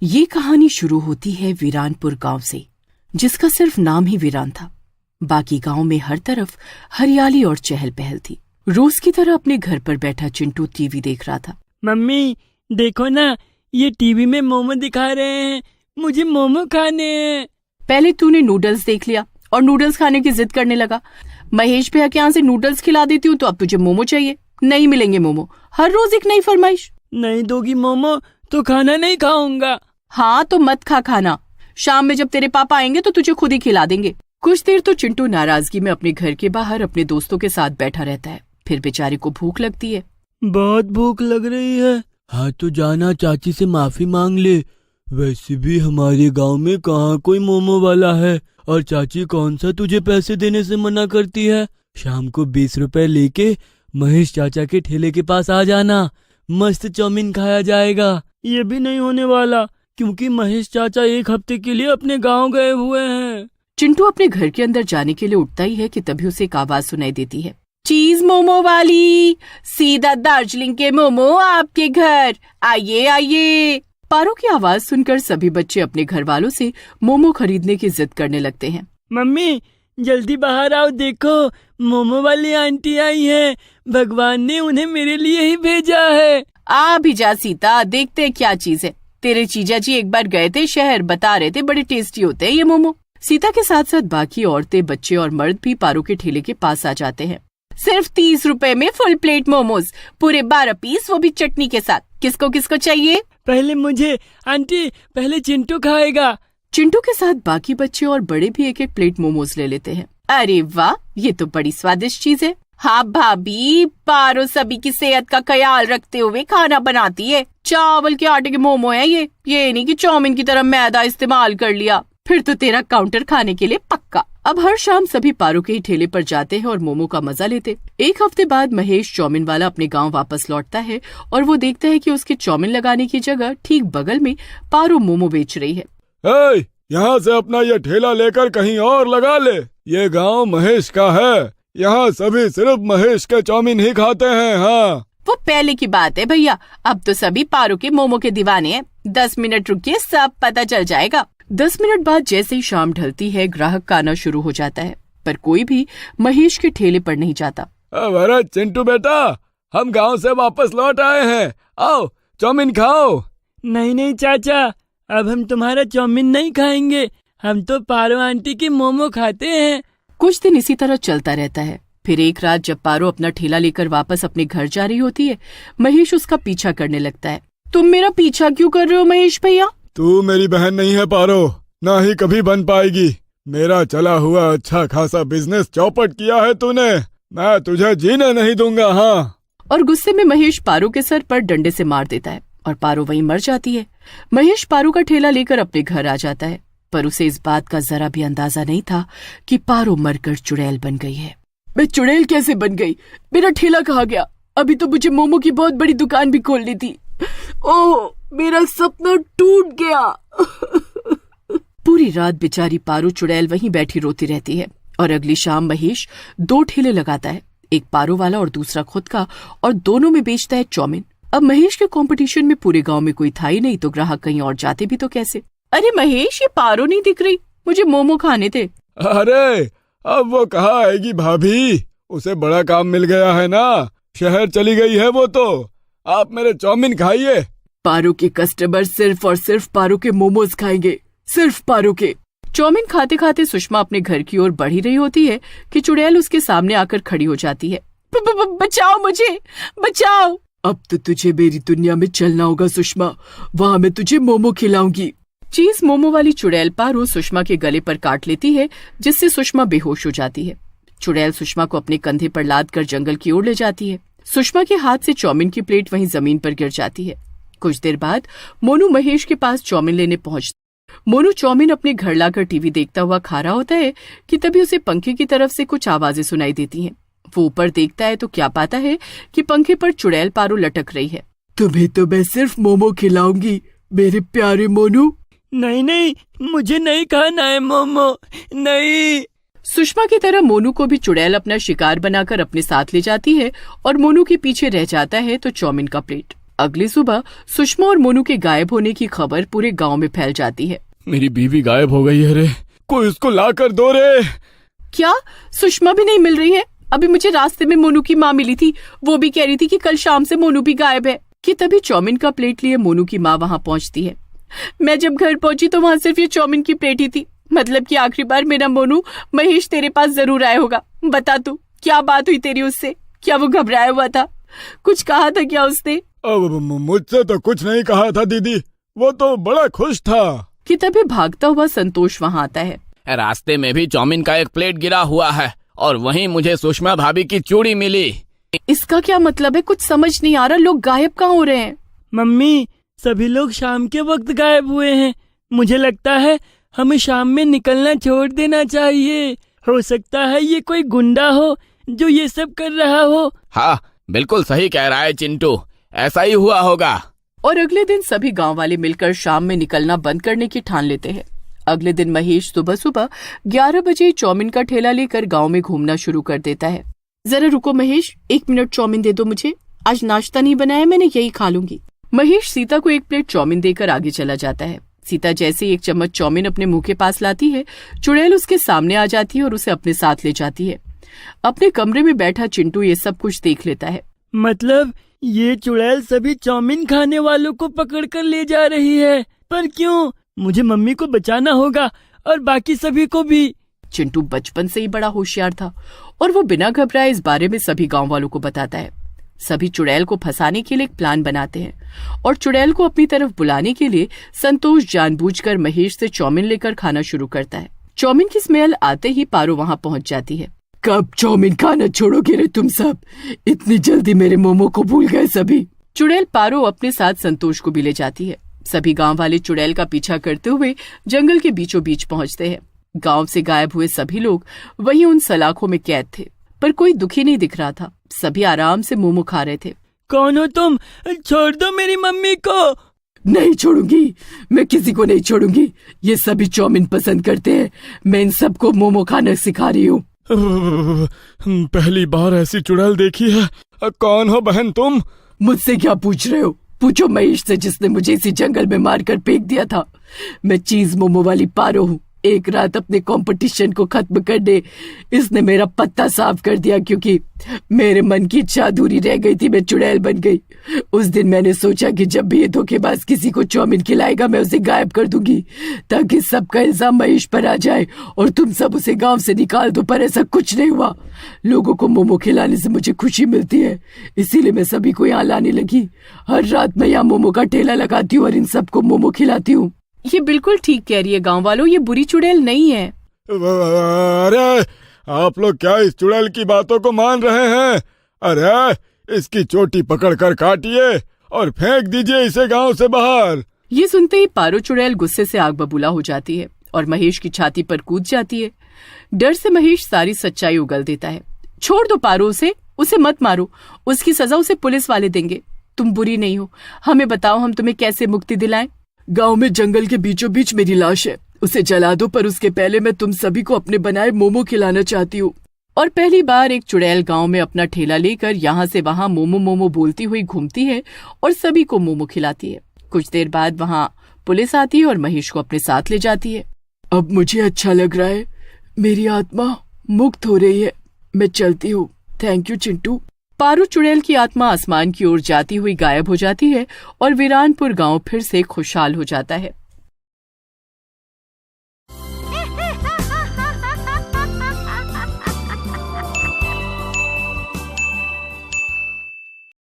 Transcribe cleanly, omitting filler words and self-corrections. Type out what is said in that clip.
ये कहानी शुरू होती है वीरानपुर गांव से, जिसका सिर्फ नाम ही वीरान था। बाकी गांव में हर तरफ हरियाली और चहल पहल थी। रोज की तरह अपने घर पर बैठा चिंटू टीवी देख रहा था। मम्मी देखो ना, ये टीवी में मोमो दिखा रहे हैं, मुझे मोमो खाने हैं। पहले तूने नूडल्स देख लिया और नूडल्स खाने की जिद करने लगा। महेश भैया के यहाँ से नूडल्स खिला देती हूँ तो अब तुझे मोमो चाहिए। नहीं मिलेंगे मोमो, हर रोज एक नई फरमाइश। नहीं दोगी मोमो तो खाना नहीं खाऊंगा। हाँ तो मत खा खाना, शाम में जब तेरे पापा आएंगे तो तुझे खुद ही खिला देंगे। कुछ देर तो चिंटू नाराजगी में अपने घर के बाहर अपने दोस्तों के साथ बैठा रहता है। फिर बेचारे को भूख लगती है। बहुत भूख लग रही है। हाँ तो जाना चाची से माफी मांग ले। वैसे भी हमारे गांव में कहाँ कोई मोमो वाला है, और चाची कौन सा तुझे पैसे देने से मना करती है। शाम को 20 रुपए लेके महेश चाचा के ठेले के पास आ जाना, मस्त चाउमीन खाया जाएगा। ये भी नहीं होने वाला, क्योंकि महेश चाचा 1 हफ्ते के लिए अपने गांव गए हुए हैं। चिंटू अपने घर के अंदर जाने के लिए उठता ही है कि तभी उसे एक आवाज सुनाई देती है। चीज मोमो वाली, सीधा दार्जिलिंग के मोमो आपके घर, आइए आइए। पारो की आवाज सुनकर सभी बच्चे अपने घर वालों से मोमो खरीदने की जिद करने लगते हैं। मम्मी जल्दी बाहर आओ, देखो मोमो वाली आंटी आई है। भगवान ने उन्हें मेरे लिए ही भेजा है। आ भी जा सीता, देखते हैं क्या चीज है। तेरे जीजा जी एक बार गए थे शहर, बता रहे थे बड़े टेस्टी होते हैं ये मोमो। सीता के साथ साथ बाकी औरतें, बच्चे और मर्द भी पारो के ठेले के पास आ जाते हैं। सिर्फ 30 रुपए में फुल प्लेट मोमोज, पूरे 12 पीस, वो भी चटनी के साथ। किसको किसको चाहिए? पहले मुझे आंटी, पहले चिंटू खाएगा। चिंटू के साथ बाकी बच्चे और बड़े भी एक एक प्लेट मोमोज ले लेते हैं। अरे वाह, ये तो बड़ी स्वादिष्ट चीज है। हाँ भाभी, पारो सभी की सेहत का ख्याल रखते हुए खाना बनाती है। चावल के आटे के मोमो है ये नहीं कि चाउमीन की तरह मैदा इस्तेमाल कर लिया। फिर तो तेरा काउंटर खाने के लिए पक्का। अब हर शाम सभी पारो के ही ठेले पर जाते हैं और मोमो का मजा लेते। 1 हफ्ते बाद महेश चाउमीन वाला अपने गांव वापस लौटता है और वो देखता है कि उसके चाउमीन लगाने की जगह ठीक बगल में पारो मोमो बेच रही है। यहाँ से अपना ये ठेला लेकर कहीं और लगा ले। ये गांव महेश का है, यहाँ सभी सिर्फ महेश के चाउमीन ही खाते हैं। हाँ वो पहले की बात है भैया, अब तो सभी पारो के मोमो के दीवाने हैं। 10 मिनट रुकिए, सब पता चल जाएगा। 10 मिनट बाद जैसे ही शाम ढलती है, ग्राहक का आना शुरू हो जाता है, पर कोई भी महेश के ठेले पर नहीं जाता। अरे चिंटू बेटा, हम गांव से वापस लौट आए हैं, आओ चाउमीन खाओ। नहीं चाचा, अब हम तुम्हारा चाउमीन नहीं खाएंगे, हम तो पारो आंटी के मोमो खाते हैं। कुछ दिन इसी तरह चलता रहता है। फिर एक रात जब पारो अपना ठेला लेकर वापस अपने घर जा रही होती है, महेश उसका पीछा करने लगता है। तुम मेरा पीछा क्यों कर रहे हो महेश भैया? तू मेरी बहन नहीं है पारो, ना ही कभी बन पाएगी। मेरा चला हुआ अच्छा खासा बिजनेस चौपट किया है तूने, मैं तुझे जीने नहीं दूंगा। हाँ। और गुस्से में महेश पारो के सर पर डंडे से मार देता है और पारो वहीं मर जाती है। महेश पारो का ठेला लेकर अपने घर आ जाता है, पर उसे इस बात का जरा भी अंदाजा नहीं था कि पारो मरकर चुड़ैल बन गई है। मैं चुड़ैल कैसे बन गई? मेरा ठेला कहाँ गया? अभी तो मुझे मोमो की बहुत बड़ी दुकान भी खोलनी थी। ओह, मेरा सपना टूट गया। पूरी रात बेचारी पारो चुड़ैल वहीं बैठी रोती रहती है और अगली शाम महेश 2 ठेले लगाता है, एक पारो वाला और दूसरा खुद का, और दोनों में बेचता है चाउमीन। अब महेश के कंपटीशन में पूरे गांव में कोई था ही नहीं, तो ग्राहक कहीं और जाते भी तो कैसे? अरे महेश, ये पारो नहीं दिख रही, मुझे मोमो खाने थे। अरे अब वो कहाँ आएगी भाभी, उसे बड़ा काम मिल गया है ना, शहर चली गई है वो तो। आप मेरे चाउमीन खाइए। पारो के कस्टमर सिर्फ और सिर्फ पारो के मोमोज खाएंगे, सिर्फ पारो के। चाउमीन खाते खाते सुषमा अपने घर की ओर बढ़ ही रही होती है कि चुड़ैल उसके सामने आकर खड़ी हो जाती है। बचाओ मुझे, बचाओ। अब तो तुझे मेरी दुनिया में चलना होगा सुषमा, वहाँ मैं तुझे मोमो खिलाऊंगी। चीज मोमो वाली चुड़ैल पारो सुषमा के गले पर काट लेती है, जिससे सुषमा बेहोश हो जाती है। चुड़ैल सुषमा को अपने कंधे पर लाद कर जंगल की ओर ले जाती है। सुषमा के हाथ से चाउमीन की प्लेट वहीं जमीन पर गिर जाती है। कुछ देर बाद मोनू महेश के पास चाउमीन लेने पहुंचता। मोनू चाउमीन अपने घर लाकर टीवी देखता हुआ खा रहा होता है कि तभी उसे पंखे की तरफ से कुछ आवाजें सुनाई देती हैं। वो ऊपर देखता है तो क्या पाता है कि पंखे पर चुड़ैल पारो लटक रही है। तुम्हें तो मैं सिर्फ मोमो खिलाऊंगी मेरे प्यारे मोनू। नहीं, मुझे नहीं खाना है मोमो, नहीं। सुषमा की तरह मोनू को भी चुड़ैल अपना शिकार बनाकर अपने साथ ले जाती है और मोनू के पीछे रह जाता है तो चाउमीन का प्लेट। अगली सुबह सुषमा और मोनू के गायब होने की खबर पूरे गांव में फैल जाती है। मेरी बीवी गायब हो गई है रे, कोई उसको ला कर दो रे। क्या सुषमा भी नहीं मिल रही है? अभी मुझे रास्ते में मोनू की माँ मिली थी, वो भी कह रही थी कि कल शाम से मोनू भी गायब है। कि तभी चाउमीन का प्लेट लिए मोनू की माँ वहाँ पहुँचती है। मैं जब घर पहुंची तो वहाँ सिर्फ ये चाउमीन की प्लेट ही थी। मतलब कि आखिरी बार मेरा मोनू महेश तेरे पास जरूर आया होगा। बता तू, क्या बात हुई तेरी उससे? क्या वो घबराया हुआ था? कुछ कहा था क्या उसने? अब मुझसे तो कुछ नहीं कहा था दीदी, वो तो बड़ा खुश था। कि तभी भागता हुआ संतोष वहाँ आता है। रास्ते में भी चाउमीन का एक प्लेट गिरा हुआ है और वहीं मुझे सुषमा भाभी की चूड़ी मिली। इसका क्या मतलब है? कुछ समझ नहीं आ रहा। लोग गायब कहाँ हो रहे हैं? मम्मी, सभी लोग शाम के वक्त गायब हुए हैं। मुझे लगता है हमें शाम में निकलना छोड़ देना चाहिए। हो सकता है ये कोई गुंडा हो जो ये सब कर रहा हो। हाँ, बिल्कुल सही कह रहा है चिंटू, ऐसा ही हुआ होगा। और अगले दिन सभी गांव वाले मिलकर शाम में निकलना बंद करने की ठान लेते हैं। अगले दिन महेश सुबह सुबह 11 बजे चाउमीन का ठेला लेकर गांव में घूमना शुरू कर देता है। जरा रुको महेश, 1 मिनट चाउमीन दे दो मुझे, आज नाश्ता नहीं बनाया मैंने, यही खा लूंगी। महेश सीता को 1 प्लेट चाउमीन देकर आगे चला जाता है। सीता जैसे ही 1 चम्मच चाउमीन अपने मुंह के पास लाती है, चुड़ैल उसके सामने आ जाती है और उसे अपने साथ ले जाती है। अपने कमरे में बैठा चिंटू ये सब कुछ देख लेता है। मतलब ये चुड़ैल सभी चाउमीन खाने वालों को पकड़कर ले जा रही है, पर क्यों? मुझे मम्मी को बचाना होगा और बाकी सभी को भी। चिंटू बचपन से ही बड़ा होशियार था और वो बिना घबराए इस बारे में सभी गांव वालों को बताता है। सभी चुड़ैल को फंसाने के लिए एक प्लान बनाते हैं और चुड़ैल को अपनी तरफ बुलाने के लिए संतोष जानबूझकर महेश से चाउमीन लेकर खाना शुरू करता है। चाउमीन की स्मेल आते ही पारो वहाँ पहुँच जाती है। कब चाउमीन खाना छोड़ोगे रे तुम सब? इतनी जल्दी मेरे मोमो को भूल गए सभी। चुड़ैल पारो अपने साथ संतोष को भी ले जाती है। सभी गांव वाले चुड़ैल का पीछा करते हुए जंगल के बीचों बीच पहुंचते हैं। गांव से गायब हुए सभी लोग वहीं उन सलाखों में कैद थे, पर कोई दुखी नहीं दिख रहा था। सभी आराम से मोमो खा रहे थे। कौन हो तुम? छोड़ दो मेरी मम्मी को। नहीं छोड़ूंगी, मैं किसी को नहीं छोड़ूंगी। ये सभी चाउमीन पसंद करते हैं, मैं इन सबको मोमो खाना सिखा रही हूँ। पहली बार ऐसी चुड़ैल देखी है। कौन हो बहन तुम? मुझसे क्या पूछ रहे हो? पूछो महेश से, जिसने मुझे इसी जंगल में मारकर फेंक दिया था। मैं चीज मोमो वाली पारो हूँ। एक रात अपने कंपटीशन को खत्म करने इसने मेरा पत्ता साफ कर दिया, क्योंकि मेरे मन की इच्छा अधूरी रह गई थी। मैं चुड़ैल बन गई। उस दिन मैंने सोचा कि जब भी ये धोखेबाज किसी को चाउमीन खिलाएगा मैं उसे गायब कर दूंगी, ताकि सबका इल्जाम महेश पर आ जाए और तुम सब उसे गांव से निकाल दो। पर ऐसा कुछ नहीं हुआ। लोगों को मोमो खिलाने से मुझे खुशी मिलती है, इसीलिए मैं सभी को यहाँ लाने लगी। हर रात मैं यहाँ मोमो का ठेला लगाती हूँ और इन सबको मोमो खिलाती हूँ। ये बिल्कुल ठीक कह रही है गांव वालों, ये बुरी चुड़ैल नहीं है। अरे आप लोग क्या इस चुड़ैल की बातों को मान रहे हैं? अरे इसकी चोटी पकड़ कर काटिए और फेंक दीजिए इसे गांव से बाहर। ये सुनते ही पारो चुड़ैल गुस्से से आग बबूला हो जाती है और महेश की छाती पर कूद जाती है। डर से महेश सारी सच्चाई उगल देता है। छोड़ दो पारो उसे मत मारो, उसकी सजा उसे पुलिस वाले देंगे। तुम बुरी नहीं हो, हमें बताओ हम तुम्हें कैसे मुक्ति दिलाएं। गांव में जंगल के बीचों बीच मेरी लाश है, उसे जला दो, पर उसके पहले मैं तुम सभी को अपने बनाए मोमो खिलाना चाहती हूँ। और पहली बार एक चुड़ैल गांव में अपना ठेला लेकर यहाँ से वहाँ मोमो मोमो बोलती हुई घूमती है और सभी को मोमो खिलाती है। कुछ देर बाद वहाँ पुलिस आती है और महेश को अपने साथ ले जाती है। अब मुझे अच्छा लग रहा है, मेरी आत्मा मुक्त हो रही है, मैं चलती हूँ। Thank you Chintu. पारो चुड़ैल की आत्मा आसमान की ओर जाती हुई गायब हो जाती है और वीरानपुर गांव फिर से खुशहाल हो जाता है।